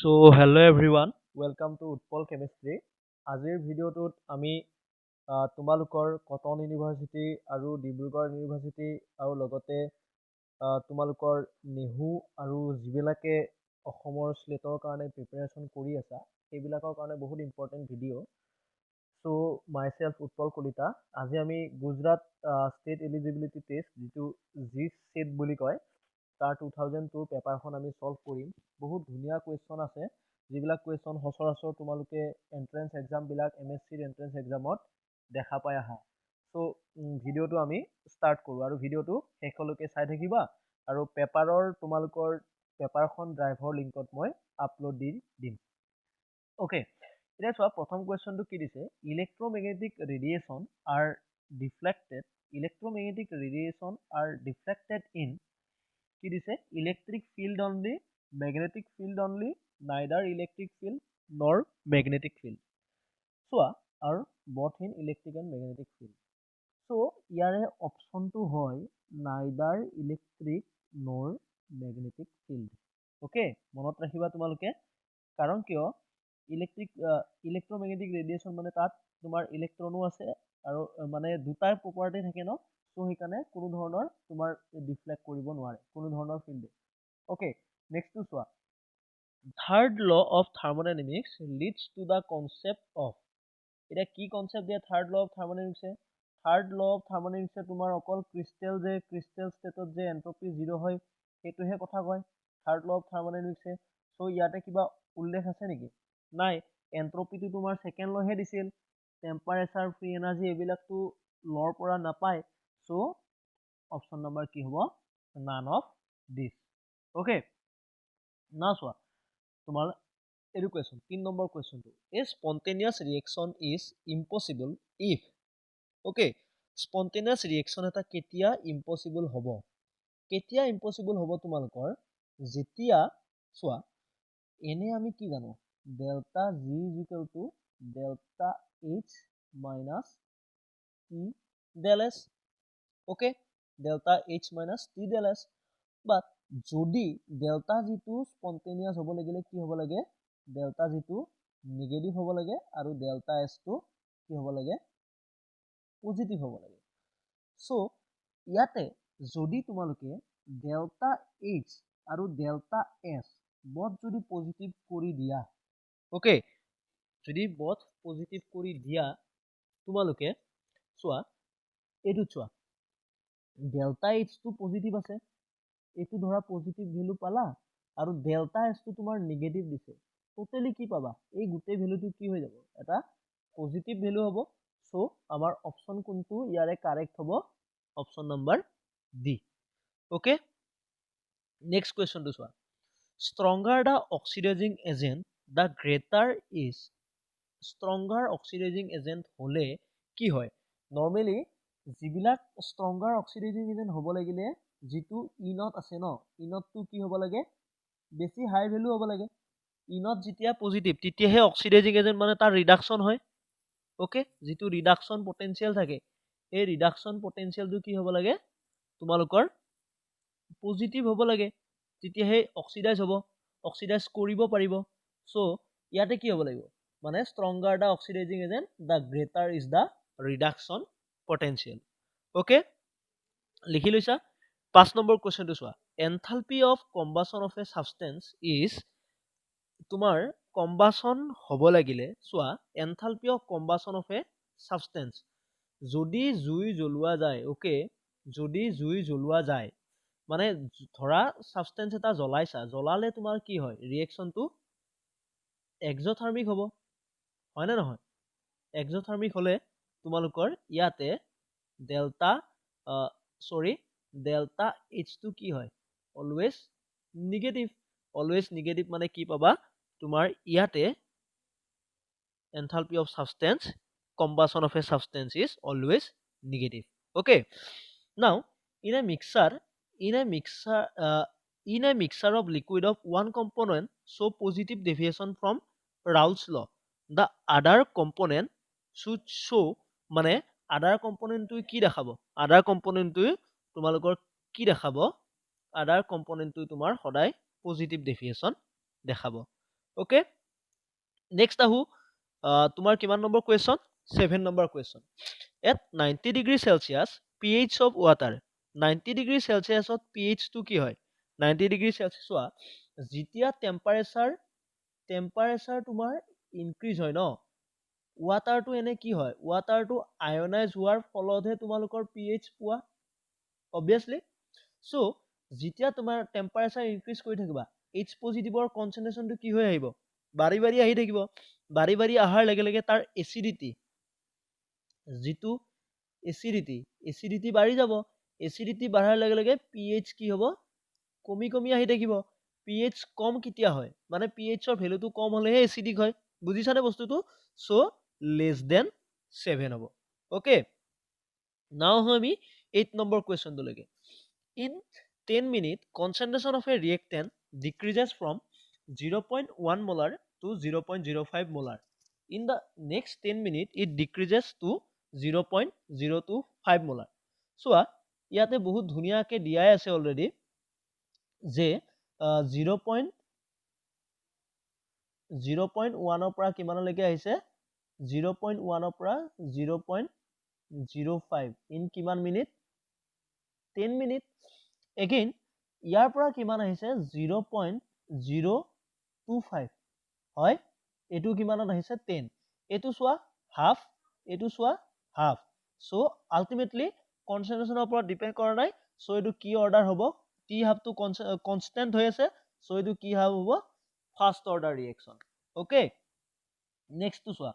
So hello everyone, welcome to Utpal Chemistry. আজিৰ ভিডিঅ'টোত আমি তোমালোকৰ কটন ইউনিভাৰ্চিটি আৰু ডিব্ৰুগড় ইউনিভাৰ্চিটি আৰু লগতে তোমালোকৰ নেহু আৰু যিবিলাকে অসমৰ স্লেটৰ কাৰণে প্ৰিপাৰেশ্যন কৰি আছা সেইবিলাকৰ কাৰণে বহুত ইম্পৰ্টেণ্ট ভিডিঅ'। চ' মাইছেল্ফ উৎপল কলিতা। আজি আমি গুজৰাট ষ্টেট এলিজিবিলিটি টেষ্ট যিটো GSET বুলি কয় তাৰ 2002 পেপাৰখন আমি সলভ কৰিম। বহুত ধুনীয়া কুৱেশ্যন আছে যিবিলাক কুৱেশ্যন সচৰাচৰ তোমালোকে এন্ট্ৰেন্স এক্সামবিলাক MSCৰ এন্ট্ৰেন্স এক্সামত দেখা পাই আহা। চ' ভিডিঅ'টো আমি ষ্টাৰ্ট কৰোঁ আৰু ভিডিঅ'টো শেষলৈকে চাই থাকিবা আৰু তোমালোকৰ পেপাৰখন ড্ৰাইভৰ লিংকত মই আপলোড দি দিম। অ'কে, এতিয়া চোৱা প্ৰথম কুৱেশ্যনটো কি দিছে, electromagnetic radiation are deflected in কি দিছে, electric field only, magnetic field only, neither electric field nor magnetic field. চোৱা আৰু both in electric and magnetic field. So' ইয়াৰে অপশ্যনটো হয় neither electric nor magnetic field. Okay, মনত ৰাখিবা তোমালোকে, কাৰণ কিয় ইলেক্ট্ৰমেগনেটিক ৰেডিয়েশ্যন মানে তাত তোমাৰ ইলেক্ট্ৰনো আছে আৰু মানে দুটাই প্ৰপাৰ্টি থাকে ন, চ' সেইকাৰণে কোনো ধৰণৰ তোমাৰ ডিফ্লেক্ট কৰিব নোৱাৰে কোনো ধৰণৰ ফিল্ডে। অ'কে, নেক্সটটো চোৱা, third law of thermodynamics leads to the concept of. এতিয়া কি কনচেপ্ট দিয়ে থাৰ্ড ল অফ থাৰ্মোডাইনামিক্সে? থাৰ্ড ল অফ থাৰ্মোডাইনামিক্সে তোমাৰ অকল ক্ৰিষ্টেল ষ্টেটত যে এন্ট্ৰপি 0 হয় সেইটোহে কথা কয় থাৰ্ড ল অফ থাৰ্মোডাইনামিক্সে। চ' ইয়াতে কিবা উল্লেখ আছে নেকি? নাই, এন্ট্ৰপিটো তোমাৰ ছেকেণ্ড লহে দিছিল, টেম্পাৰেচাৰ, ফ্ৰী এনাৰ্জি এইবিলাকতো লৰ পৰা নাপায়। চ' অপশ্যন নম্বৰ কি হ'ব? None of this. অ'কে, না চোৱা তোমাৰ এইটো কুৱেশ্যন 3 নম্বৰ কুৱেশ্যনটো, a spontaneous reaction is impossible if. Okay, spontaneous reaction এটা কেতিয়া ইম্পচিবল হ'ব? কেতিয়া ইম্পচিবল হ'ব তোমালোকৰ? যেতিয়া চোৱা এনে আমি কি জানো, delta G is equal to delta H minus T del S. Okay, delta H minus T del S. But যদি ডেল্টা জিটো স্পন্টেনিয়াছ হ'ব লাগিলে কি হ'ব লাগে? ডেল্টা জিটো নিগেটিভ হ'ব লাগে আৰু ডেল্টা এছটো কি হ'ব লাগে? পজিটিভ হ'ব লাগে। চ' ইয়াতে যদি তোমালোকে ডেল্টা এইচ আৰু ডেল্টা এছ বথ যদি পজিটিভ কৰি দিয়া, অ'কে, যদি বথ পজিটিভ কৰি দিয়া তোমালোকে চোৱা এইটোত চোৱা ডেল্টা এইচটো পজিটিভ আছে, এইটো ধৰা পজিটিভ ভেলু পালা আৰু ডেল্টা এছটো তোমাৰ নিগেটিভ দিছে, টোটেলি কি পাবা? এই গোটেই ভেলুটো কি হৈ যাব? এটা পজিটিভ ভেলু হ'ব। চ' আমাৰ অপশ্যন কোনটো ইয়াৰে কাৰেক্ট হ'ব? Option number D. Okay, next কুৱেশ্যনটো চোৱা, stronger the oxidising agent the greater is. Stronger oxidising agent হ'লে কি হয়? নৰ্মেলি যিবিলাক ষ্ট্ৰংগাৰ অক্সিডাইজিং এজেণ্ট হ'ব লাগিলে যিটো ইনত আছে ন, ইনতটো কি হ'ব লাগে? বেছি হাই ভেলু হ'ব লাগে। ইনত যেতিয়া পজিটিভ তেতিয়াহে অক্সিডাইজিং এজেণ্ট মানে তাৰ ৰিডাকশ্যন হয়। অ'কে, যিটো ৰিডাকশ্যন পটেঞ্চিয়েল থাকে এই ৰিডাকশ্যন পটেঞ্চিয়েলটো কি হ'ব লাগে? তোমালোকৰ পজিটিভ হ'ব লাগে, তেতিয়াহে অক্সিডাইজ হ'ব, অক্সিডাইজ কৰিব পাৰিব। চ' ইয়াতে কি হ'ব লাগিব? মানে stronger the oxidising agent the greater is the reduction potential. Okay, লিখি লৈছা? 5 নম্বৰ কুৱেশ্যনটো চোৱা, enthalpy of combustion of a substance is. তোমাৰ কম্বাছন হ'ব লাগিলে চোৱা enthalpy of combustion of a substance, যদি জুই জ্বলোৱা যায়, অ'কে, যদি জুই জ্বলোৱা যায় মানে ধৰা ছাবষ্টেন্স এটা জ্বলাইছা, জ্বলালে তোমাৰ কি হয়? ৰিয়েকশ্যনটো এক্সোথাৰ্মিক হ'ব, হয়নে নহয়? এক্সোথাৰ্মিক হ'লে তোমালোকৰ ইয়াতে ডেল্টা এইচটো কি হয়? Always negative. অলৱেজ নিগেটিভ মানে কি পাবা? তোমাৰ ইয়াতে enthalpy of substance combustion of a substance is always negative. Okay, now in a mixture of liquid of one component show positive deviation from Raoult's law, the other component should show মানে আদাৰ কম্পনেণ্টটোৱে কি দেখাব? আদাৰ কম্পনেণ্টটোৱে তোমালোকৰ কি দেখাব? আদাৰ কম্পনেণ্টটোৱে তোমাৰ সদায় পজিটিভ ডেভিয়েশ্যন দেখাব। ওকে নেক্সট আহো তোমাৰ কিমান number question 7 number question at 90 degree Celsius pH of water 90 degree চেলচিয়াছত pH টো কি হয় 90 ডিগ্ৰী চেলচিয়াছ চোৱা যেতিয়া টেম্পাৰেচাৰ তোমাৰ ইনক্ৰিজ হয় ন ৱাটাৰটো এনে কি হয় ৱাটাৰটো আয়নাইজ হোৱাৰ ফলতহে তোমালোকৰ pH পোৱা অবভিয়াছলি সো যেতিয়া তোমাৰ টেম্পাৰেচাৰ ইনক্ৰিজ কৰি থাকিবা H পজিটিভৰ কনচেন্ট্ৰেচনটো কি হৈ আহিব বাঢ়ি বাঢ়ি আহি থাকিব বাঢ়ি বাঢ়ি অহাৰ লগে লগে তাৰ এচিডিটি যিটো এচিডিটি বাঢ়ি যাব এচিডিটি বাঢ়াৰ লগে লগে pH কি হ'ব কমি কমি আহি থাকিব pH কম কেতিয়া হয় মানে pH ৰ ভ্যালুটো কম হলেহে এচিডিক হয় বুজিছানে বস্তুটো সো লেস দেন 7 হ'ব ওকে নাও আমি 8 নম্বৰ কুৱেশ্যনটো লৈকে in 10 minutes concentration of a reactant decreases from 0.1 molar to 0.05 molar in the next 10 minutes it decreases to 0.025 molar so ইয়াতে বহুত ধুনিয়াকে দিয়াই আছে অলৰেডি যে 0.1 পৰা কিমানলৈকে আহিছে 0.1 পৰা 0.05 in কিমান মিনিট 10 মিনিট again ইয়াৰ পৰা কিমান আহিছে 0.025 হয় এটো কিমানত আহিছে 10 এটো চোৱা হাফ এটো চোৱা হাফ সো আলটিমেটলি কনসেন্ট্ৰেশনৰ ওপৰত ডিপেন্ড কৰা নাই সো এটো কি অৰ্ডাৰ হ'ব টি হাফটো কনস্ট্যান্ট হৈ আছে সো এটো কি হাফ হ'ব first order reaction okay next two চোৱা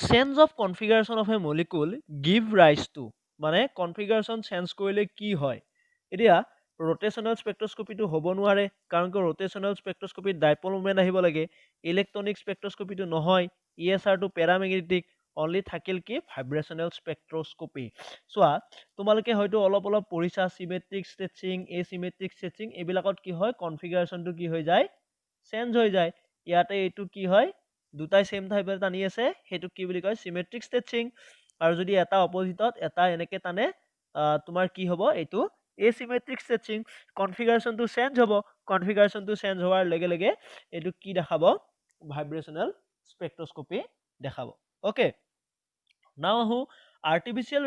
change of configuration of a molecule give rise to মানে কনফিগাৰেশন চেঞ্জ কৰিলে কি হয় এতিয়া rotational spectroscopy to হ'ব নোৱাৰে কাৰণ কি rotational spectroscopy dipole moment আহিব লাগে electronic spectroscopy to নহয় ESR to paramagnetic only থাকিল কি vibrational spectroscopy চোৱা তোমালোকে হয়তো অলপ অলপ পঢ়িছা symmetric stretching asymmetric stretching এবিলাকত কি হয় কনফিগাৰেশন টো কি হৈ যায় চেঞ্জ হৈ যায় ইয়াতে এটো কি হয় দুটাই সেম টাইপৰ টানি আছে হেতু কি বুলি কয় symmetric stretching আৰু যদি এটা অপোজিটত এটা এনেকে টানে তোমাৰ কি হ'ব এটো asymmetric stretching configuration to change hobo configuration to change hoar lege lege etu ki dekhabo vibrational spectroscopy dekhabo okay now who artificial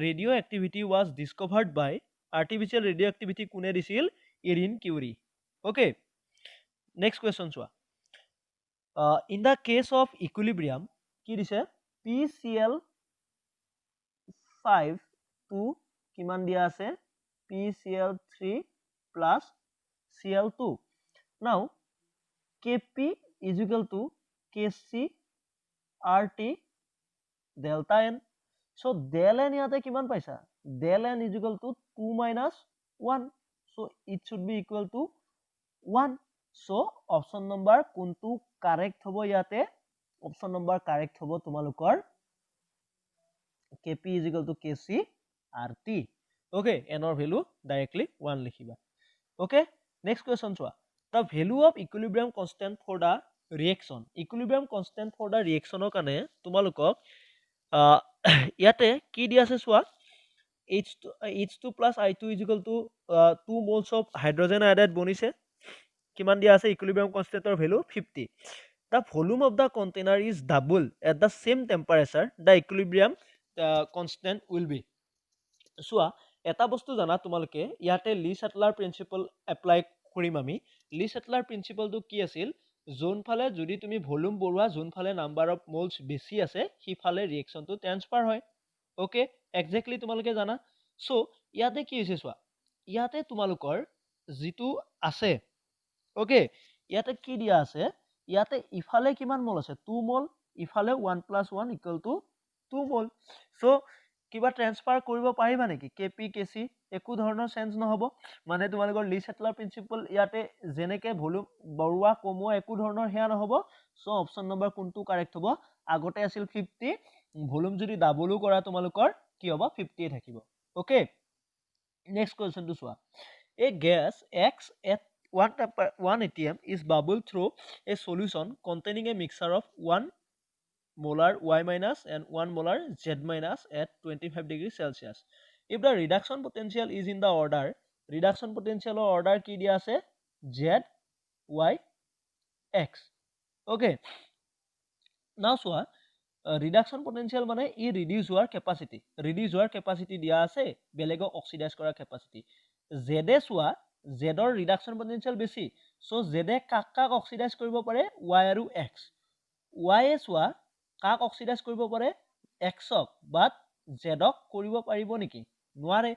radioactivity was discovered by artificial radioactivity kune disil Erin Curie okay next question chua in the case of equilibrium ki dise PCl 5 to kiman dia ase PCl3 plus Cl2. Now, Kp is equal to Kc RT delta n. So, del n yate kiman paisa? Del n is equal to 2 minus 1. So, it should be equal to 1. So, option number kuntu correct hobo yate. Option number correct hobo tumalukor Kp is equal to Kc RT. Okay, n or value directly 1 likhiba. Okay, next question chua. The value of equilibrium constant for the reaction. Equilibrium constant for the reaction okane tumalukok yate ki dia ase chua H2 plus I2 is equal to 2 moles of hydrogen iodide bonise. Kiman dia ase equilibrium constant or value 50. The volume of the container is double at the same temperature. The equilibrium constant will be. চোৱা এটা বস্তু জানা তোমালোকে ইয়াতে লি সেটলাৰ principle apply কৰিম আমি লি সেটলাৰ প্ৰিন্সিপলটো কি আছিল যোনফালে যদি তুমি ভলিউম বঢ়োৱা যোনফালে নাম্বাৰ অফ মোলছ বেছি আছে সিফালে ৰিঅ্যাকশনটো ট্ৰান্সফাৰ হয় ওকে এক্স্যাক্টলি তোমালোকে জানা সো ইয়াতে কি হৈছে চোৱা ইয়াতে তোমালোকৰ যিটো আছে ওকে ইয়াতে কি দিয়া আছে ইয়াতে ইফালে কিমান মোল আছে 2 মোল ইফালে 1 + 1 = 2 মোল সো কিবা ট্ৰান্সফাৰ কৰিব পাৰিবা নেকি কেপি কেসি একো ধৰণৰ চেঞ্জ নহব মানে তোমালোকৰ লি সেটলাৰ প্ৰিন্সিপল ইয়াতে জেনেকে ভলিউম বৰুৱা কমোৱা একো ধৰণৰ হেয়া নহব সো অপচন নম্বৰ কোনটো কাৰেক্ট হ'ব আগতে আছিল 50 ভলিউম যদি ডাবলও কৰা তোমালোকৰ কি হ'ব 50 থাকিব ওকে নেক্সট কোৱেশ্চন টু চোৱা এ gas X at 1 atm is bubbled through a solution containing a mixture of 1 molar Y minus and 1 molar Z minus at 25 degrees Celsius. If the reduction potential is in the order, reduction potential or order ki dia ase Z, Y, X. Okay now চোৱা reduction potential মানে ই reduce হোৱাৰ capacity দিয়া আছে বেলেগক oxidise কৰাৰ capacity জেডে চোৱা জেডৰ reduction potential বেছি চ' জেডে কাক কাক অক্সিডাইজ কৰিব পাৰে ৱাই আৰু এক্স ৱাইয়ে চোৱা কাক অক্সিডাইজ কৰিব পাৰে এক্সক বাট জেডক কৰিব পাৰিব নেকি নোৱাৰে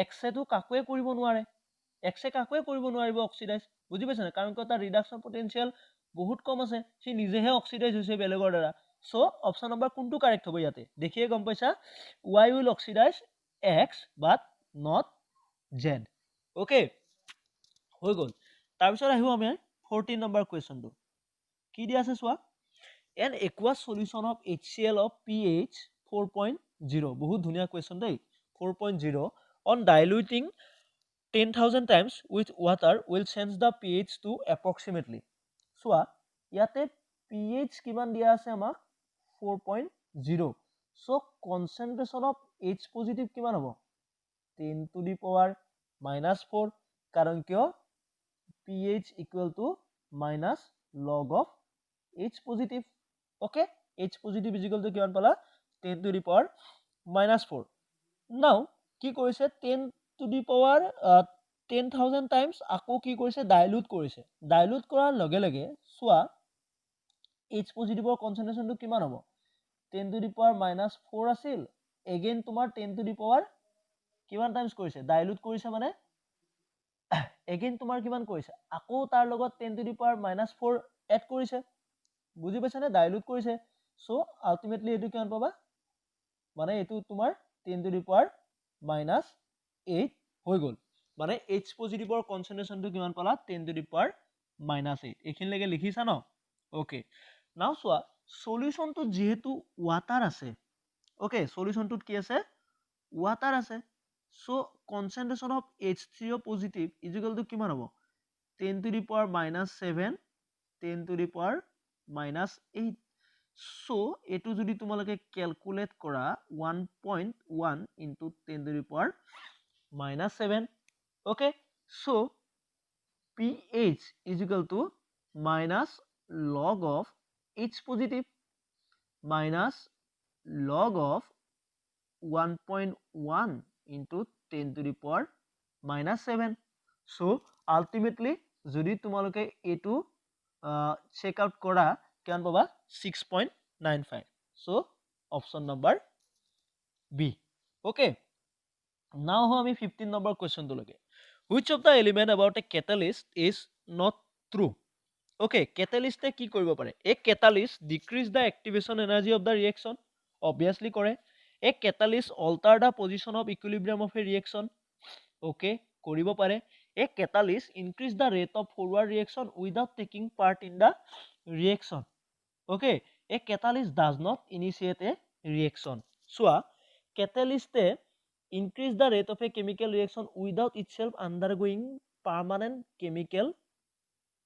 এক্সেতো কাকোৱে কৰিব নোৱাৰে এক্সে কাকোৱে কৰিব নোৱাৰিব অক্সিডাইজ বুজি পাইছা নাই কাৰণ তাৰ ৰিডাকশ্যন পটেনচিয়েল বহুত কম আছে সি নিজেহে অক্সিডাইজ হৈছে বেলেগৰ দ্বাৰা সো অপশন নম্বৰ কোনটো কাৰেক্ট হ'ব ইয়াতে দেখিয়ে গম পাইছা y will oxidize x but not z okay হৈ গল তাৰ পিছত আহিব আমি 14 নম্বৰ কোৱেশ্চনটো কি দিয়া আছে চোৱা an aqueous solution of HCl of pH 4.0 বহুত ধুনীয়া কোৱেশ্চন দেই 4.0 on diluting 10,000 times with water will change the pH to approximately চোৱা ইয়াতে pH কিমান দিয়া আছে আমাক 4.0 so concentration of H positive কিমান হ'ব 10 to the power -4 কাৰণ কিয় pH equal to minus log of H positive okay H positive is equal to কিমান পালা 10 to the power -4 now কি কৰিছে 10 to the power 10,000 times আকৌ কি কৰিছে dilute কৰাৰ লগে লগে চোৱা H positive concentration to কিমান হ'ব 10 to the power -4 আছিল again তোমাৰ 10 to the power কিমান times কৰিছে dilute কৰিছে মানে again তোমাৰ কিমান কৰিছে আকৌ তাৰ লগত 10 to the power -4 add কৰিছে বুজি পাইছা নে dilute কৰিছে so ultimately এটো কিমান পাবা মানে এটো তোমাৰ 10 to the power -8 হৈ গল মানে H positive concentration to কিমান পালা 10 to the power -8 এখিনলৈকে লিখিছা ন ওকে নাও চোৱা সলিউশন তো যেহেতু ওয়াটার আছে ওকে সলিউশন তো কি আছে ওয়াটার আছে so concentration of H3O positive is equal to কিমান হ'ব 10 to the power -7 10 to the power -8 so এটো যদি তোমালোকে ক্যালকুলেট কৰা 1.1 into 10 to the power -7 okay so pH is equal to minus log of H positive minus log of 1.1 into 10 to the power -7 so ultimately যদি তোমালোকে এটো check out কৰা কিমান পাবা 6.95 so option number B okay now আমি 15 number question to লগে which of the element about a catalyst is not true okay catalyst কি কৰিব পাৰে a catalyst decrease the activation energy of the reaction obviously কৰে a catalyst alter the position of equilibrium of a reaction okay কৰিব পাৰে a catalyst increase the rate of forward reaction without taking part in the reaction okay a catalyst does not initiate a reaction so catalyst increase the rate of a chemical reaction without itself undergoing permanent chemical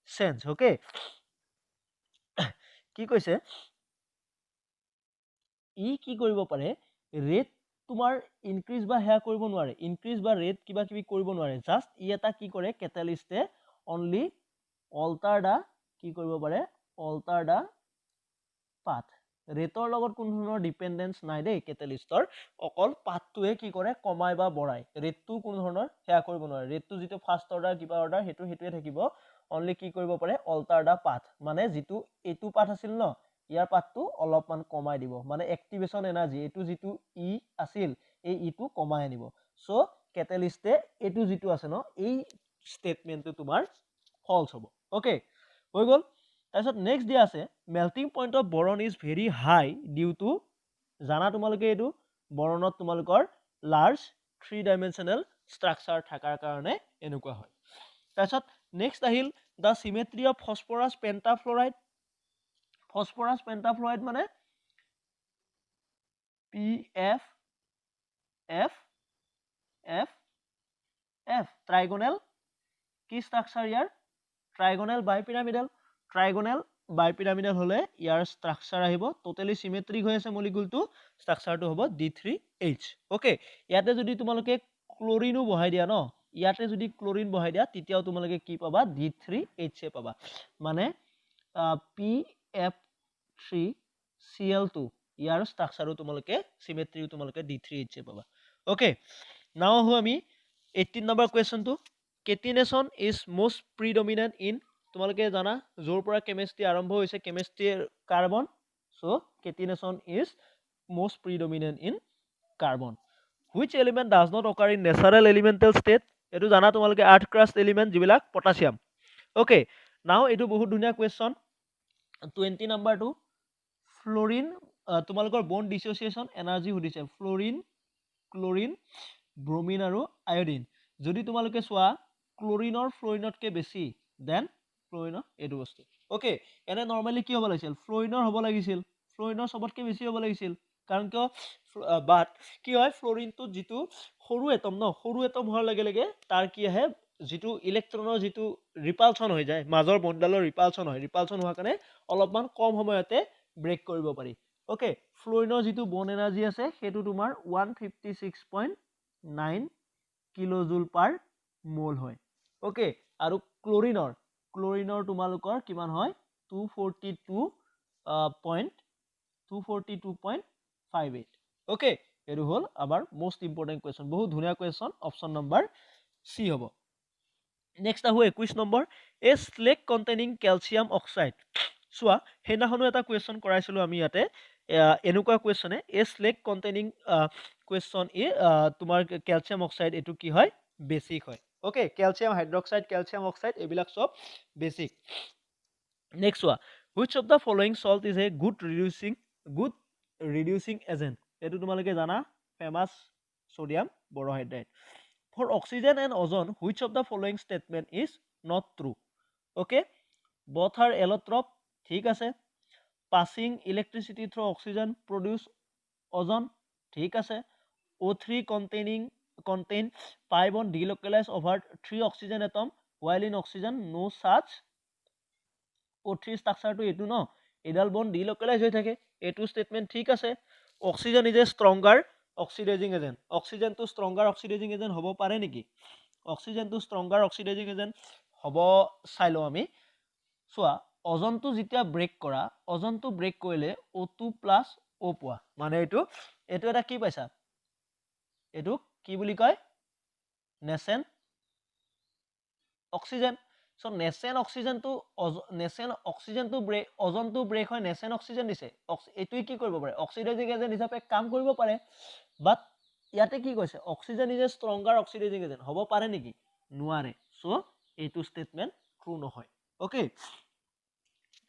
change okay কি কৈছে ই কি কৰিব পাৰে rate তোমাৰ increase বা হেয়া কৰিব নোৱাৰে ইনক্ৰিজ বা ৰেট কিবা কিবি কৰিব নোৱাৰে জাস্ট ই এটা কি কৰে ক্যাটালিস্টে অনলি অল্টাৰ দা কি কৰিব পাৰে অল্টাৰ দা পাথ ৰেটৰ লগত কোনো ধৰণৰ ডিপেন্ডেন্স নাই দেই ক্যাটালিস্টৰ অকল পাথটোৱে কি কৰে কমাই বা বঢ়াই ৰেটটো কোনো ধৰণৰ হেয়া কৰিব নোৱাৰে ৰেটটো যেটো ফাৰ্স্ট অৰ্ডাৰ কিবা অৰ্ডাৰ হেতুৱে থাকিব অনলি কি কৰিব পাৰে অল্টাৰ দা পাথ মানে যেটো এটো পাথ আছিল ন ইয়াৰ পাথটো অলপমান কমাই দিব মানে এক্টিভেশন এনাৰ্জি এটো যেটো ই আছিল এই ইটো কমাই আনিব সো ক্যাটালিস্টে এটো যেটো আছে ন এই স্টেটমেন্টটো তোমাৰ ফলস হ'ব ওকে হৈ গল তাৰছত নেক্সট দিয়া আছে melting point of boron is very high due to জানা তোমালোকে এটো বৰণত তোমালোকৰ লাৰ্জ 3-dimensional structure থাকাৰ কাৰণে এনেকুৱা হয় তাৰছত নেক্সট আহিল the symmetry of phosphorus pentafluoride মানে PF F F F trigonal কি স্ট্রাকচার ইয়ার ট্রাইগোনাল বাইপিৰামিডাল হলে ইয়াৰ স্ট্ৰাকচাৰ আহিব টোটালি সিমেট্ৰিক হৈ আছে মলিকুলটো স্ট্ৰাকচাৰটো হ'ব D3H ওকে ইয়াতে যদি তোমালোকে ক্লোৰিনো বহাই দিয়া ন ইয়াতে যদি ক্লোৰিন বহাই দিয়া তেতিয়াও তোমালোকে কি পাবা D3H পাবা মানে CF3Cl2 ইয়াৰ ষ্ট্ৰাকচাৰো তোমালোকে সিমেট্ৰিও তোমালোকে D3H পাবা ওকে নাও আহো আমি 18 নম্বৰ কোৱেশ্চনটো catenation is most predominant in তোমালোকে জানা যোৰ পৰা কেমিষ্ট্ৰি আৰম্ভ হৈছে chemistry carbon so catenation is most predominant in carbon which element does not occur in natural elemental state এটো জানা তোমালোকে আৰ্থ ক্ৰাষ্ট এলিমেন্ট যিবিলাক পটাছিয়াম ওকে নাও এটো বহুত ধুনিয়া কোৱেশ্চন 20 নম্বৰটো ফ্লোৰিন তোমালোকৰ বন্ড ডিসোসিয়েশন এনাৰ্জি সুধিছে ফ্লোৰিন ক্লোৰিন ব্ৰোমিন আৰু আয়োডিন যদি তোমালোকে চোৱা ক্লোৰিনৰ ফ্লোৰিনতকে বেছি দেন ফ্লোৰিনৰ এটো বস্তু ওকে এনে নৰমালি কি হ'ব লাগিছিল ফ্লোৰিনৰ হ'ব লাগিছিল ফ্লোৰিনৰ সবতকে বেছি হ'ব লাগিছিল কাৰণ কিয় বাট কি হয় ফ্লোৰিনটো যেটো সৰু এটম ন সৰু এটম হোৱাৰ লগে লগে তাৰ কি আহে যেটো ইলেক্ট্ৰনৰ যেটো ৰিপালশন হৈ যায় মাজৰ বন্ডালৰ ৰিপালশন হয় ৰিপালশন হোৱাৰ কাৰণে অলপমান কম সময়তে ব্ৰেক কৰিব পাৰি ওকে ফ্লোৰিনৰ যেটো বন্ড এনাৰ্জি আছে হেতু তোমাৰ 156.9 কিলোজুল পাৰ মোল হয় ওকে আৰু ক্লোৰিনৰ তোমালোকৰ কিমান হয় 242.58 ওকে এটো হল আবার মোস্ট ইম্পর্টেন্ট কোয়েশ্চন বহুত ধুনিয়া কোয়েশ্চন অপশন নাম্বার সি হবো নেক্সট আহো 21 number a slag containing calcium oxide সোয়া হেনাখনো এটা কোয়েশ্চন কৰাইছিলো আমি ইয়াতে এনেকুৱা কোয়েশ্চনে এ স্লেক কন্টেইনিং কোয়েশ্চন তোমাৰ ক্যালসিয়াম অক্সাইড এটো কি হয় বেসিক হয় okay calcium hydroxide calcium oxide এবিলাক সব বেসিক নেক্সট ওয়া which of the following salt is a good reducing agent এটো তোমালোকে জানা famous sodium borohydride for oxygen and ozone which of the following statement is not true okay both are allotrope ঠিক আছে passing electricity through oxygen produce ozone ঠিক আছে O3 contain pi bond delocalized over 3 oxygen atom while in oxygen no such O3 structure to etu no edal bond delocalized হৈ থাকে এটো statement ঠিক আছে oxygen is a stronger oxidizing agent oxygen to stronger oxidizing agent হব পাৰে নেকি oxygen to stronger oxidizing agent হব চাইলো আমি সোয়া ওজন তো যেতিয়া ব্রেক কৰা ওজন তো ব্ৰেক কৰিলে O2 plus O পোৱা মানে এটো এটা কি পাইছা এটো কি বুলি কয় নেসেন অক্সিজেন সো নেসেন অক্সিজেন তো ব্রেক ওজন তো ব্রেক হয় নেসেন অক্সিজেন দিছে এটোই কি কৰিব পাৰে অক্সিডাইজিং এজেন্ট হিচাপে কাম কৰিব পাৰে বাট ইয়াতে কি কৈছে oxygen is a stronger oxidising agent হ'ব পাৰে নেকি নোৱাৰে সো এটো স্টেটমেন্ট ট্ৰু নহয় ওকে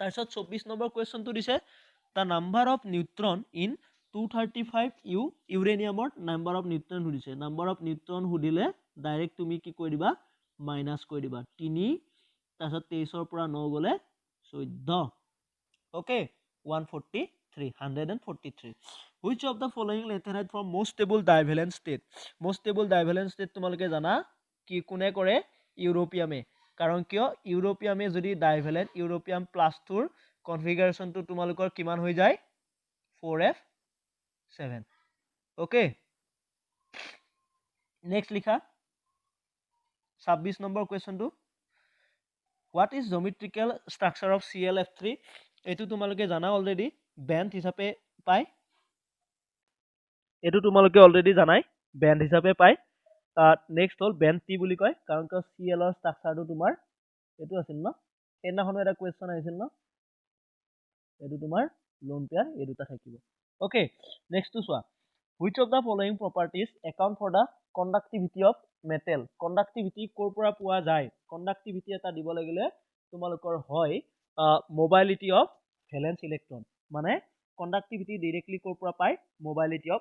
তাৰছত 24 নম্বৰ কোৱেশ্চনটো দিছে the number of neutron in 235U ইউৰেনিয়ামৰ নাম্বাৰ অফ নিউট্ৰন সুধিছে নাম্বাৰ অফ নিউট্ৰন সুধিলে ডাইৰেক্ট তুমি কি কৈ দিবা মাইনাস কৈ দিবা 3 তাৰছত 23 ৰ পৰা 9 গলে 14 okay 143 which of the following latterite from most stable divalent state তোমালোকে জানা কি কোনে কৰে ইউৰোপিয়ামে কাৰণ কিয় ইউৰোপিয়ামে যদি ডাইভেলেন্ট ইউৰোপিয়াম প্লাস 2 কনফিগাৰেশন তো তোমালোকৰ কিমান হৈ যায় 4f7 ওকে নেক্সট লিখা 26 number কোৱেশ্চনটো what is geometrical structure of ClF3 এটো তোমালোকে জানা অলৰেডি ব্যান্ড হিচাপে পায় এটো তোমালোকে অলৰেডি জানাই ব্যান্ড হিচাপে পায় নেক্সট হল ব্যান্ড টি বুলি কয় কাৰণ ক Cl ৰ ষ্ট্ৰাকচাৰটো তোমাৰ এটো আছিল ন এনাখনো এটা কোৱেশ্চন আহিছিল ন এটো তোমাৰ লোন পেয়াৰ এই দুটা থাকিব ওকে নেক্সট টু সোয়া which of the following properties account for the conductivity of metal conductivity কৰ পৰা পোৱা যায় conductivity এটা দিব লাগিলে তোমালোকৰ হয় mobility of valence electron মানে conductivity directly কৰ পৰা পায় mobility of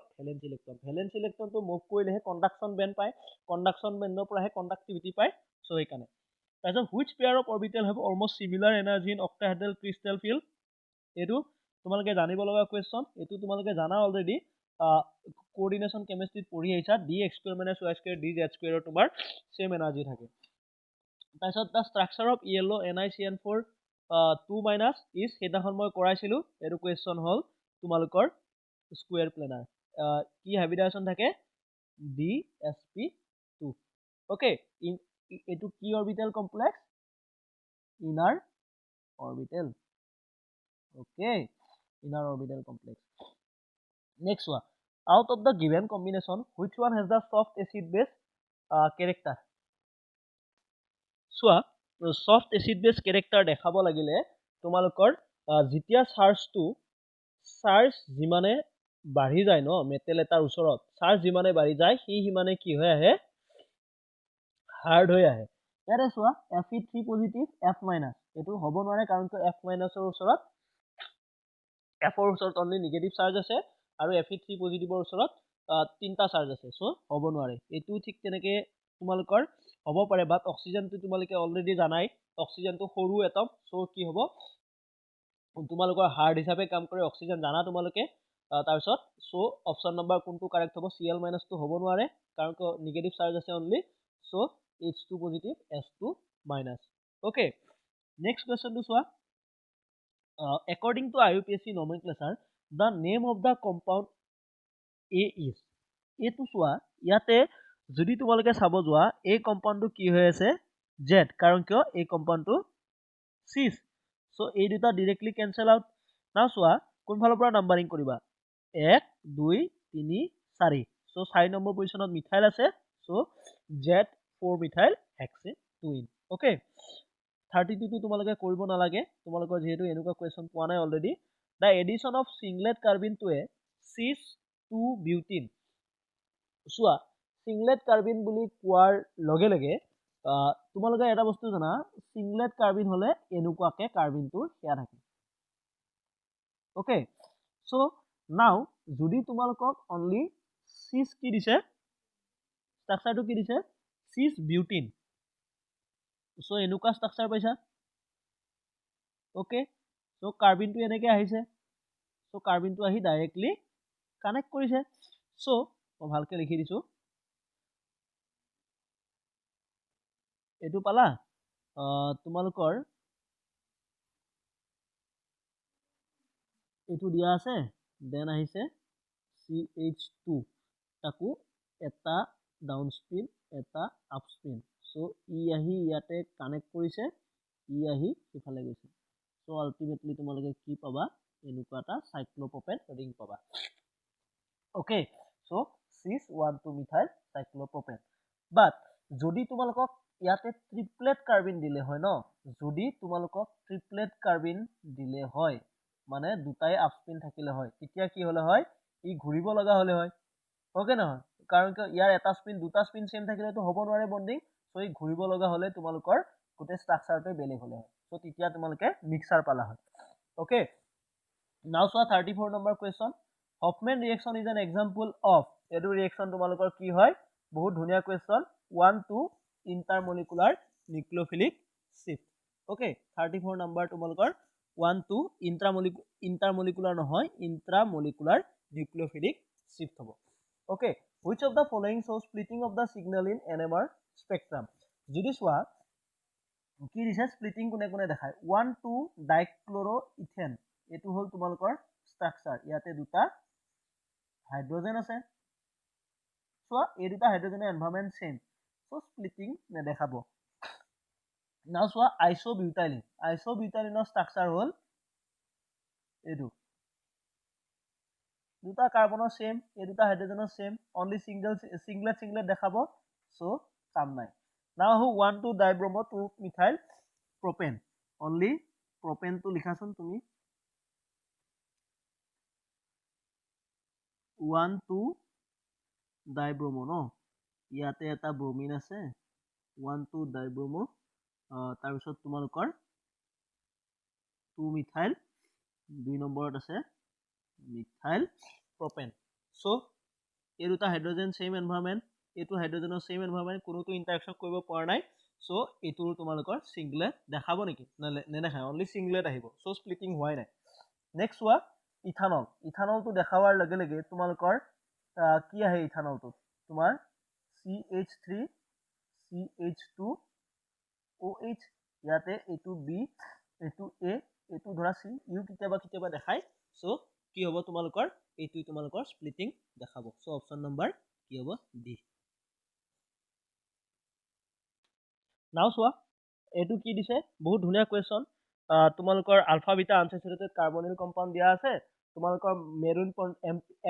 valence electron তো মুভ কৰিলেহে conduction band পায় conduction bandৰ পৰাহে conductivity পায় সো এইকাৰণে তাৰছত which pair of orbital have almost similar energy in octahedral crystal field এটো তোমালোকে জানিব লগা কোৱেশ্চন এটো তোমালোকে জানা অলৰেডি কোঅৰ্ডিনেশন কেমিষ্ট্ৰি পঢ়ি আইছা dx square - y square dz স্কয়াৰৰ তোমাৰ সেম এনাৰ্জি থাকে তাৰছত the structure of yellow NiCN4 2- is হেদাখন মই কৰাইছিলো এটো কোৱেশ্চন হল তোমালোকৰ স্কয়াৰ প্লেনাৰ কি হাইব্ৰিডাইজেশন থাকে dsp2 ওকে এটো কি orbital complex inner orbital Okay, inner orbital complex. Next one, out of the given combination, which one has the soft acid base character? চোৱা, soft acid base character দেখাব লাগিলে তোমালোকৰ যেতিয়া charge যিমানে বাঢ়ি যায় ন মেটেল এটাৰ ওচৰত, চাৰ্জ যিমানে বাঢ়ি যায় সি সিমানে কি হৈ আহে, হাৰ্ড হৈ আহে। ইয়াতে চোৱা Fe3 পজিটিভ F মাইনাছ, এইটো হ'ব নোৱাৰে কাৰণ F মাইনাছৰ ওচৰত Fৰ ওচৰত অনলি নিগেটিভ চাৰ্জ আছে আৰু Fe3 পজিটিভৰ ওচৰত তিনিটা চাৰ্জ আছে, চ' হ'ব নোৱাৰে। এইটো ঠিক তেনেকে তোমালোকৰ হ'ব পাৰে, বাট অক্সিজেনটো তোমালোকে অলৰেডি জানাই অক্সিজেনটো সৰু এটম, চ' কি হ'ব তোমালোকৰ হাৰ্ড হিচাপে কাম কৰে, অক্সিজেন জানা তোমালোকে। তাৰপিছত চ' অপশ্যন নম্বৰ কোনটো কাৰেক্ট হ'ব, Cl মাইনাছটো হ'ব নোৱাৰে কাৰণ নিগেটিভ চাৰ্জ আছে only, so' H2 positive S2 minus. Okay, next কুৱেশ্যনটো চোৱা, according to IUPAC nomenclature, the name of the compound A is, এইটো চোৱা ইয়াতে যদি তোমালোকে চাব যোৱা এই কম্পাউণ্ডটো কি হৈ আছে, জেড, কাৰণ কিয় এই কম্পাউণ্ডটো চিছ, চ' এই দুটা ডিৰেক্টলি কেঞ্চেল আউট। নাও চোৱা কোনফালৰ পৰা নাম্বাৰিং কৰিবা, 1 2 3 4, চ' 4 নম্বৰ পজিশ্যনত মিথাইল আছে, so' Z 4 methyl hexene 2 yne. Okay, 32টো তোমালোকে কৰিব নালাগে, তোমালোকৰ যিহেতু এনেকুৱা কুৱেশ্যন পোৱা নাই already. The addition of singlet carbene to a cis 2 butene. চোৱা চিংলেট কাৰ্বিন বুলি কোৱাৰ লগে লগে তোমালোকে এটা বস্তু জানা, চিংলেট কাৰ্বিন হলে এনেকুৱাকে কাৰ্বিনটোৰ সেয়া থাকে। অ'কে, চ' নাও যদি তোমালোকক অনলি চিছ কি দিছে, ষ্ট্ৰাকচাৰটো কি দিছে, চিছ বিউটিন, চ' এনেকুৱা ষ্ট্ৰাকচাৰ পাইছা। অ'কে, চ' কাৰ্বিনটো এনেকে আহিছে, চ' কাৰ্বিনটো আহি ডাইৰেক্টলি কানেক্ট কৰিছে। চ' মই ভালকে লিখি দিছো, এইটো পালা তোমালোকৰ এইটো দিয়া আছে, দেন আহিছে CH2, তাকো এটা ডাউন স্পিন এটা আপ স্পিন, চ' ই আহি ইয়াতে কানেক্ট কৰিছে, ই আহি সিফালে গৈছে, চ' আল্টিমেটলি তোমালোকে কি পাবা, এনেকুৱা এটা চাইক্লোপ্ৰপেন ৰিং পাবা। অ'কে, চ' 612 মিথাইল চাইক্লোপ্ৰপেন। বাট যদি তোমালোকক ইয়াতে ট্ৰিপলেট কাৰ্বিন দিলে হয় ন, যদি তোমালোকক ট্ৰিপলেট কাৰ্বিন দিলে হয়, মানে দুটাই আপস্পিন থাকিলে হয়, তেতিয়া কি হলে হয়, ই ঘূৰিব লগা হলে হয়, অ'কে নহয়, কাৰণ ইয়াৰ এটা স্পিন দুটা স্পিন চেম থাকিলেতো হ'ব নোৱাৰে বণ্ডিং, চ' ই ঘূৰিব লগা হলে তোমালোকৰ গোটেই ষ্ট্ৰাকচাৰটোৱে বেলেগ হলে হয়, চ' তেতিয়া তোমালোকে মিক্সাৰ পালা হয়। অ'কে, নাও চোৱা 34 number question, Hofmann reaction is an example of, এইটো ৰিয়েকশ্যন তোমালোকৰ কি হয়, বহুত ধুনীয়া question, 1,2 intermolecular nucleophilic shift. Okay, 34 number তোমালোকৰ 1,2 ইণ্টাৰমলিকুলাৰ নহয়, ইণ্ট্ৰামলিকুলাৰ নিউক্লিঅফিলিক চিফ্ট হ'ব। Okay, which of the following shows splitting of the signal in NMR spectrum? যদি চোৱা কি দিছে, স্প্লিটিং কোনে কোনে দেখায়, 1,2 ডাইক্লৰো ইথেন, এইটো হ'ল তোমালোকৰ ষ্ট্ৰাকচাৰ, ইয়াতে দুটা হাইড্ৰজেন আছে, চোৱা এই দুটা হাইড্ৰজেনৰ এনভাইৰনমেন্ট চেম, চ' স্প্লিটিং নেদেখাব। নাও চোৱা আইচোবিউটাইলিনৰ ষ্ট্ৰাকচাৰ হ'ল এইটো, দুটা কাৰ্বনৰ চেম, এই দুটা হাইড্ৰজেনৰ চেম, অনলি চিংগলেট দেখাব, চ' কাম নাই। নাও আহো 1,2 ডাইব্ৰমো 2 মিথাইল প্ৰপেন, অনলি প্ৰপেনটো লিখাচোন তুমি, 1,2 ডাইব্ৰমো ন, ইয়াতে এটা ব্ৰমিন আছে, 1,2 ডাইব্ৰমো, তাৰপিছত তোমালোকৰ 2 মিথাইল, 2 নম্বৰত আছে মিথাইল প্ৰপেন, চ' এই দুটা হাইড্ৰজেন চেম এনভাইৰনমেন্ট, এইটো হাইড্ৰজেনৰ চেম এনভাইৰনমেন্ট, কোনোটো ইণ্টাৰেকশ্যন কৰিব পৰা নাই, চ' এইটোৰ তোমালোকৰ চিংগলেট দেখাব নেকি, নেদেখায়, অনলি চিংগলেট আহিব, চ' স্প্লিটিং হোৱাই নাই। নেক্সট চোৱা ইথানলটো দেখাৱাৰ লগে লগে তোমালোকৰ কি আহে, ইথানলটো তোমাৰ CH3 CH2 OH, ইয়াতে এইটো B, এইটো A, এইটো ধৰা C, ইউ কেতিয়াবা দেখায়, চ' কি হ'ব তোমালোকৰ, এইটো তোমালোকৰ স্প্লিটিং দেখাব, চ' অপশ্যন নম্বৰ কি হ'ব, ডি। নাও চোৱা এইটো কি দিছে, বহুত ধুনীয়া কুৱেশ্যন, তোমালোকৰ আলফা বিটা আনস্যাচুৰেটেড কাৰ্বনিল কম্পাউণ্ড দিয়া আছে তোমালোকৰ মেৰুন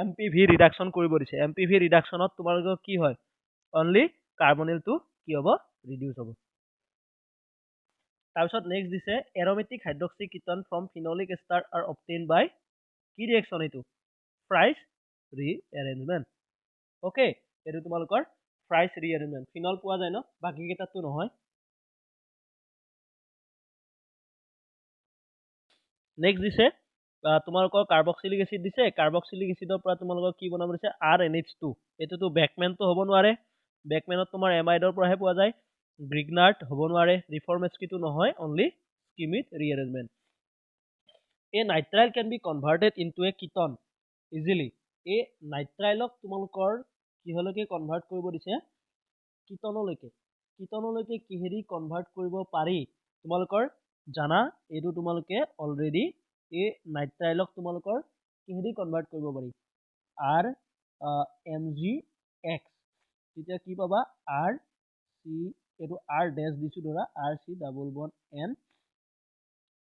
এমপিভি ৰিডাকশ্যন কৰিব দিছে এমপিভি ৰিডাকশ্যনত তোমালোকৰ কি হয় অনলি কাৰ্বনিলটো কি হ'ব ৰিডিউস হ'ব তাৰপিছত নেক্সট দিছে aromatic hydroxy ketone from phenolic ester are obtained by কি ৰিয়েকশ্যন এইটো ফ্ৰাইছ ৰিএৰেঞ্জমেণ্ট ওকে এইটো তোমালোকৰ ফ্ৰাইছ ৰিএৰেঞ্জমেণ্ট ফিনল পোৱা যায় ন বাকি কেইটাতো নহয় নেক্সট দিছে তোমালোকৰ কাৰ্বক্সিলিক এসিড দিছে কাৰ্বক্সিলিক এসিডৰ পৰা তোমালোকৰ কি বনাব দিছে RNH2 এটোতো বেকমেনটো হ'ব নোৱাৰে বেকমেনত তোমাৰ এমাইডৰ পৰাহে পোৱা যায় গ্ৰিগনাৰ্ট হ'ব নোৱাৰে ৰিফৰ্মেস্কিটো নহয় only Schmidt rearrangement a nitrile can be converted into a ketone easily a নাইট্ৰাইলক তোমালোকৰ কিহলৈকে কনভাৰ্ট কৰিব দিছে কিটনলৈকে কিহেৰি কনভাৰ্ট কৰিব পাৰি তোমালোকৰ জানা এইটো তোমালোকে অলৰেডি এই নাইট্ৰাইলক তোমালোকৰ কিহেৰি কনভাৰ্ট কৰিব পাৰি RMgX তেতিয়া কি পাবা RC এইটো R ড্যাশ দিছো ধৰা RC double bond N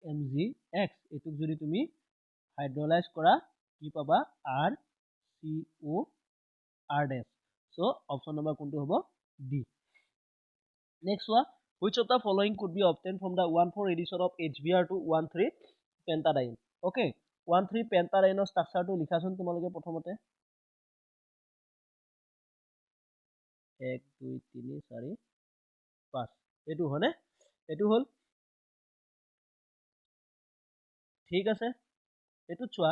MgX এটুক যদি তুমি হাইড্ৰলাইজ কৰা কি পাবা RCO R dash so option number কোনটো হ'ব D next one which of the following could be obtained from the 1,4 addition of HBr to 1,3 pentadiene okay 1,3 pentadiene structure to লিখাচোন তোমালোকে প্ৰথমতে 1 2 3 4 5 এটো হনে এটো হল ঠিক আছে এটো চোৱা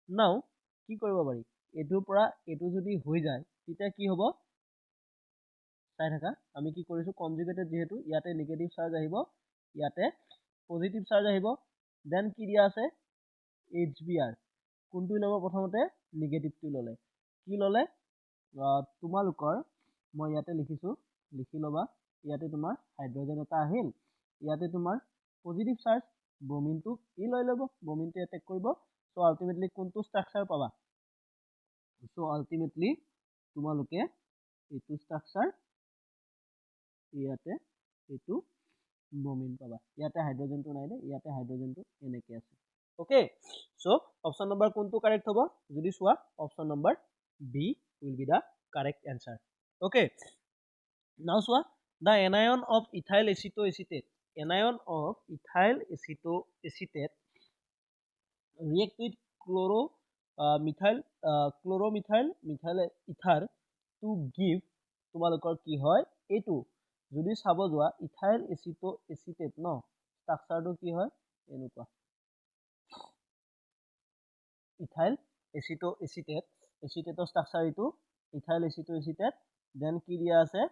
নাও কি কৰিব পাৰি এটোৰ পৰা এটো যদি হৈ যায় তেতিয়া কি হ'ব চাই থাকা আমি কি কৰিছো কনজুগেটেড যেহেতু ইয়াতে নেগেটিভ চাৰ্জ আহিব ইয়াতে পজিটিভ চাৰ্জ আহিব দেন কি দিয়া আছে HBr কোনটো ল'ব প্ৰথমতে নেগেটিভটো ল'লে কি ল'লে তোমালোকৰ মই ইয়াতে লিখিছো লিখি লবা ইয়াতে তোমাৰ হাইড্ৰোজেন এটা আহিল ইয়াতে তোমাৰ পজিটিভ চাৰ্জ ব্ৰোমিনটো ই লৈ ল'ব ব্ৰোমিনটো এটেক কৰিব সো আলটিমেটলি কোনটো ষ্ট্ৰাকচাৰ পাবা সো আলটিমেটলি তোমালোকে এইটো ষ্ট্ৰাকচাৰ ইয়াতে এইটো ব্ৰোমিন পাবা ইয়াতে হাইড্ৰোজেনটো নাই দে ইয়াতে হাইড্ৰোজেনটো এনেকে আছে ওকে সো অপশন নম্বৰ কোনটো কাৰেক্ট হ'ব যদি চোৱা option number B will be the correct answer okay now চোৱা the anion of ethyl acetoacetate react with chloromethyl ether to give তোমালোকৰ কি হয় এটো যদি চাব যোৱা ইথাইল এচিটেট ন স্ট্ৰাকচাৰটো কি হয় এনেকুৱা ইথাইল এচিটেটৰ স্ট্ৰাকচাৰ ইটো ইথাইল এচিটেট দেন কি দিয়া আছে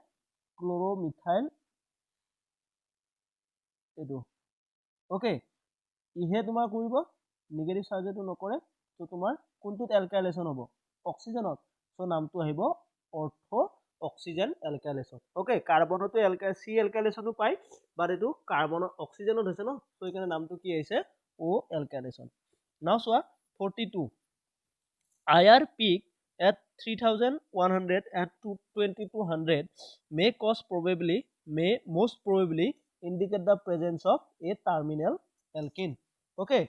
ক্লোৰোমিথাইল এটো ওকে ইহে তোমাৰ কৰিব নেগেটিভ চাৰ্জটো নকৰে তো তোমাৰ কোনটোত এলকাইলেশন হ'ব অক্সিজেনত সো নামটো আহিব অৰ্থো অক্সিজেন এলকাইলেশন ওকে কাৰ্বনটো সি এলকাইলেশনো পাই বাট এটো কাৰ্বন অক্সিজেনত হৈছে ন সো এখানে নামটো কি আহিছে ও এলকাইলেশন নাও চোৱা 42 IR peak at 3,100 and 2,200 may most probably indicate the presence of a terminal alkene okay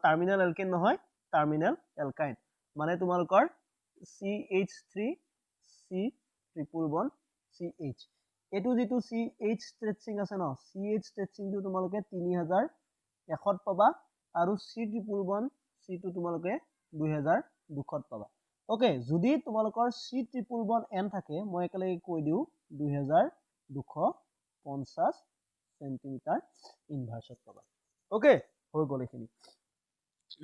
terminal alkene নহয় terminal alkyne মানে তোমালোকৰ CH3 C triple bond CH এটো যেটো CH stretching আছে ন CH stretching টো তোমালোকে 3,100 পাবা আৰু C triple bond C টো তোমালোকে 2,200 পাবা ওকে যদি তোমালোকৰ C triple bond N থাকে মই একেলগে কৈ দিও 2,250 সেন্টিমিটার ইনভার্সত পাবা ওকে হৈ গল এখিনি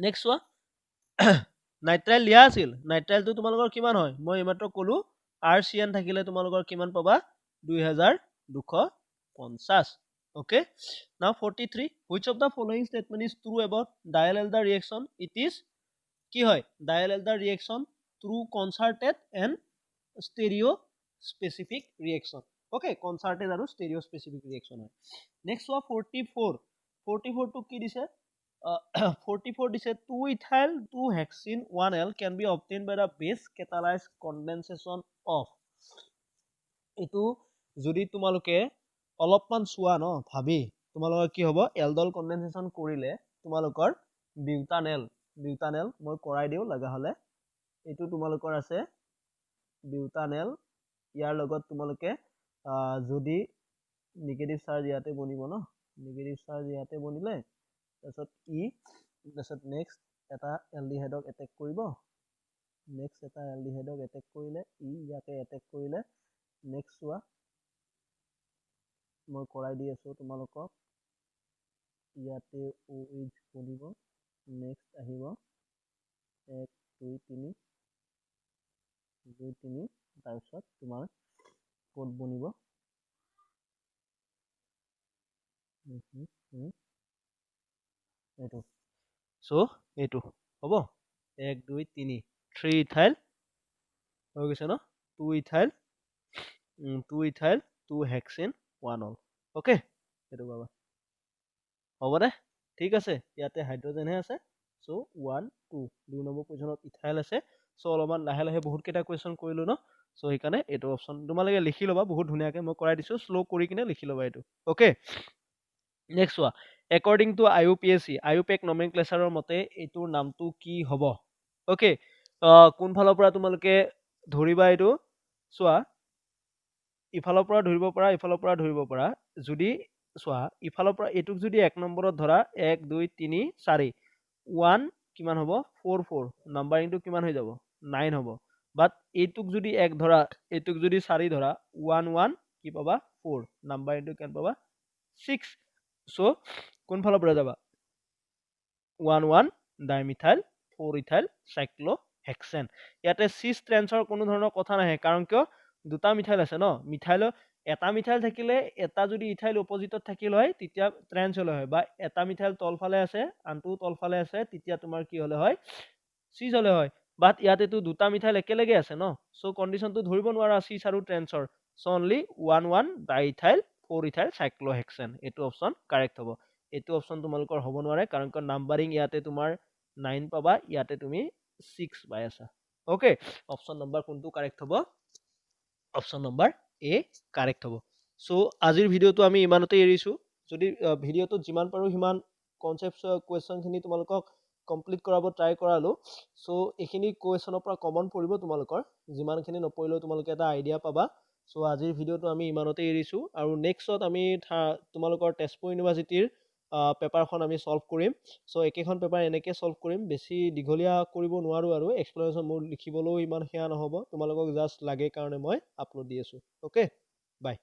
নেক্সট ওয়া নাইট্ৰাইল লিয়া আছিল নাইট্ৰাইলটো তোমালোকৰ কিমান হয় মই এইমাত্ৰ কলো RCN থাকিলে তোমালোকৰ কিমান পাবা 2,250 okay now 43 which of the following statement is true about diel-alder reaction it is কি হয় diel-alder reaction through concerted and stereo specific reaction okay concerted আৰু stereo specific reaction হয় next one 44 to কি দিছে 44 দিছে 2 ethyl 2 hexene 1L can be obtained by the base catalyzed condensation of এটো যদি তোমালোকে অলপমান চোৱা ন ভাবি তোমালোকৰ কি হ'ব এলডল কনডেনসেশ্যন কৰিলে তোমালোকৰ বিউটানেল মই কৰাই দিওঁ লগা হ'লে এইটো তোমালোকৰ আছে বিউটানেল ইয়াৰ লগত তোমালোকে যদি নিগেটিভ চাৰ্জ ইয়াতে বনিব ন নিগেটিভ চাৰ্জ ইয়াতে বনিলে তাৰপিছত তাৰপিছত নেক্সট এটা এলডিহাইডক এটেক কৰিব নেক্সট এটা এলডিহাইডক এটেক কৰিলে ইয়াতে এটেক কৰিলে নেক্সট চোৱা মই কৰাই দি আছো তোমালোকক ইয়াতে OH বনিব নেক্সট আহিব 1 2 3 2 3 তাৰপিছত তোমাৰ কোড বনিব এইটো সো এইটো হ'ব 1 2 3 3 ইথাইল হৈ গৈছে ন 2 ইথাইল 2 হেক্সেন 1 অল ওকে এইটো বাবা হ'ব দে ঠিক আছে ইয়াতে হাইড্ৰোজেন হে আছে সো 1 2 2 নম্বৰ পজিশনত ইথাইল আছে সো অলপমান লাহে লাহে বহুত কেইটা কোৱেশ্চন কৰিলো ন সো সেইকাৰণে এইটো অপচন তোমালোকে লিখি ল'বা বহুত ধুনীয়াকৈ মই কৰাই দিছো স্লো কৰি কিনে লিখি ল'বা এইটো ওকে নেক্সট চোৱা একৰ্ডিং টু IUPAC নমেনক্লেচাৰৰ মতে এইটোৰ নামটো কি হ'ব ওকে কোনফালৰ পৰা তোমালোকে ধৰিবা এইটো চোৱা ইফালৰ পৰা ধৰিব পৰা ইফালৰ পৰা ধৰিব পৰা যদি চোৱা ইফালৰ পৰা এইটোক যদি 1 নম্বৰত ধৰা 1 2 3 4 1 কিমান হ'ব 4 4 নাম্বাৰিংটো কিমান হৈ যাব 9 হ'ব বাট এইটোক যদি 1 ধৰা এইটোক যদি 4 ধৰা 1 1 কি পাবা 4 নাম্বাৰিংটো কিমান পাবা 6 সো কোনফালৰ পৰা যাবা 1 1 ডাইমিথাইল 4 ইথাইল সাইক্লোহেক্সেন ইয়াতে সিস ট্ৰেন্সৰ কোনো ধৰণৰ কথা নাহে কাৰণ কিয় দুটা মিথাইল আছে ন মিথাইল এটা মিথাইল থাকিলে এটা যদি ইথাইল অপজিটত থাকিল হয় তেতিয়া ট্ৰেন্স হলে হয় বা এটা মিথাইল তলফালে আছে আনটো তলফালে আছে তেতিয়া তোমাৰ কি হলে হয় সিস হলে হয় বাট ইয়াতেতো দুটা মিথাইল একেলগে আছে ন সো কন্ডিশনটো ধৰিব নোৱাৰা সিস আৰু ট্ৰেন্সৰ so only 1 1 diethyl 4 ethyl cyclohexane এইটো অপচন কাৰেক্ট হ'ব এইটো অপচন তোমালোকৰ হ'ব নোৱাৰে কাৰণ ক নাম্বাৰিং ইয়াতে তোমাৰ 9 পাবা ইয়াতে তুমি 6 পাই আছা ওকে অপচন নম্বৰ কোনটো কাৰেক্ট হ'ব অপচন নম্বৰ এ কাৰেক্ট হ'ব সো আজিৰ ভিডিওটো আমি ইমানতে এৰিছো যদি ভিডিওটো যিমান পাৰো সিমান কনসেপ্ট কোৱেশ্চন খিনি তোমালোকক কমপ্লিট কৰাব ট্ৰাই কৰালো সো এইখিনি কোৱেশ্চনৰ পৰা কমন পৰিব তোমালোকৰ যিমানখিনি নপৰিলেও তোমালোকে এটা আইডিয়া পাবা সো আজিৰ ভিডিওটো আমি ইমানতে এৰিছো আৰু নেক্সটত আমি তোমালোকৰ তেজপুৰ ইউনিভাৰ্চিটিৰ পেপাৰখন আমি সলভ কৰিম সো একেখন পেপাৰ এনেকৈ সলভ কৰিম বেছি দীঘলীয়া কৰিব নোৱাৰো আৰু এক্সপ্লেনেশ্যন মোৰ লিখিবলৈও ইমান সেয়া নহ'ব তোমালোকক জাষ্ট লাগে কাৰণে মই আপলোড দি আছো ওকে বাই